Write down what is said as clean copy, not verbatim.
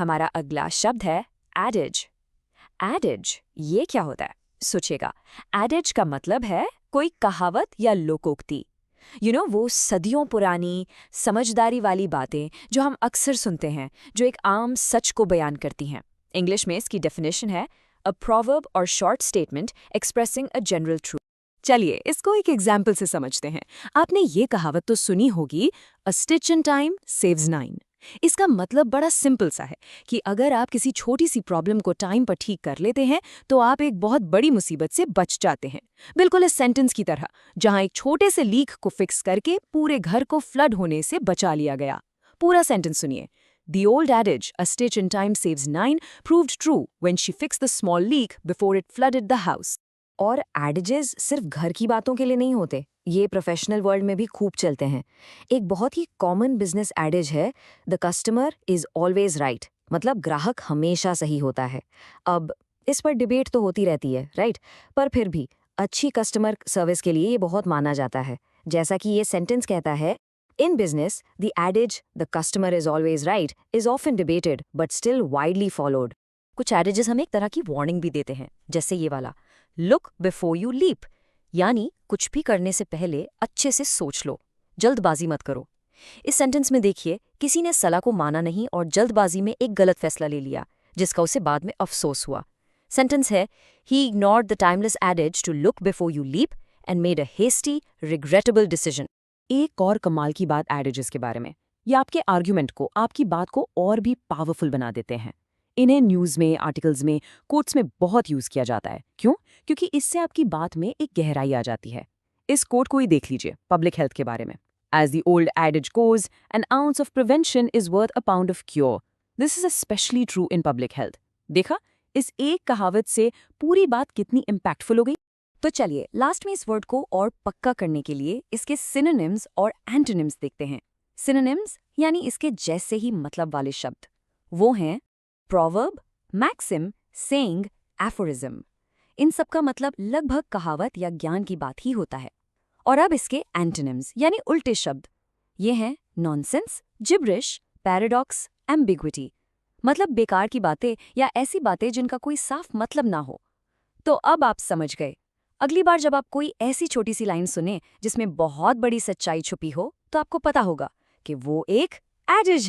हमारा अगला शब्द है एडेज। एडेज ये क्या होता है? सोचिएगा, एडेज का मतलब है कोई कहावत या लोकोक्ति। वो सदियों पुरानी समझदारी वाली बातें जो हम अक्सर सुनते हैं, जो एक आम सच को बयान करती हैं। इंग्लिश में इसकी डेफिनेशन है अ प्रोवर्ब और short statement expressing a general truth. चलिए इसको एक एग्जाम्पल से समझते हैं। आपने ये कहावत तो सुनी होगी, अ stitch in time saves nine. इसका मतलब बड़ा सिंपल सा है कि अगर आप किसी छोटी सी प्रॉब्लम को टाइम पर ठीक कर लेते हैं तो आप एक बहुत बड़ी मुसीबत से बच जाते हैं। बिल्कुल इस सेंटेंस की तरह, जहां एक छोटे से लीक को फिक्स करके पूरे घर को फ्लड होने से बचा लिया गया। पूरा सेंटेंस सुनिए। The old adage, a stitch in time saves nine, proved true when she fixed the small leak before it flooded the house. और एडेजेस सिर्फ घर की बातों के लिए नहीं होते, ये प्रोफेशनल वर्ल्ड में भी खूब चलते हैं। एक बहुत ही कॉमन बिजनेस एडेज है, the customer is always right, मतलब ग्राहक हमेशा सही होता है। अब इस पर डिबेट तो होती रहती है, राइट? पर फिर भी अच्छी कस्टमर सर्विस के लिए ये बहुत माना जाता है। जैसा कि ये सेंटेंस कहता है, in business the adage the customer is always right is often debated but still widely followed. कुछ एडेजेस हमें एक तरह की वार्निंग भी देते हैं, जैसे ये वाला, लुक बिफोर यू लीप, यानी कुछ भी करने से पहले अच्छे से सोच लो, जल्दबाजी मत करो। इस सेंटेंस में देखिए, किसी ने सलाह को माना नहीं और जल्दबाजी में एक गलत फैसला ले लिया, जिसका उसे बाद में अफसोस हुआ। सेंटेंस है, he ignored the timeless adage to look before you leap and made a hasty regrettable decision. एक और कमाल की बात एडेजेस के बारे में, ये आपके आर्ग्यूमेंट को, आपकी बात को और भी पावरफुल बना देते हैं। इन्हें न्यूज़ में, आर्टिकल्स में, कोट्स में बहुत यूज़ किया जाता है। क्यों? क्योंकि इससे आपकी बात में एक गहराई आ जाती है। इस कोट को ही देख लीजिए, पब्लिक हेल्थ के बारे में। As the old adage goes, an ounce of prevention is worth a pound of cure. This is especially true in public health. देखा, इस एक कहावत से पूरी बात कितनी इम्पैक्टफुल हो गई। तो चलिए लास्ट में इस वर्ड को और पक्का करने के लिए इसके सिनोनिम्स और एंटोनिम्स देखते हैं। सिनोनिम्स यानी इसके जैसे ही मतलब वाले शब्द, वो हैं प्रोवर्ब, मैक्सिम, सेइंग, एफोरिज्म। इन सब का मतलब लगभग कहावत या ज्ञान की बात ही होता है। और अब इसके एंटोनिम्स यानी उल्टे शब्द, ये हैं नॉनसेंस, जिब्रिश, पैराडॉक्स, एम्बिग्विटी, मतलब बेकार की बातें या ऐसी बातें जिनका कोई साफ मतलब ना हो। तो अब आप समझ गए। अगली बार जब आप कोई ऐसी छोटी सी लाइन सुने जिसमें बहुत बड़ी सच्चाई छुपी हो, तो आपको पता होगा कि वो एक एडेज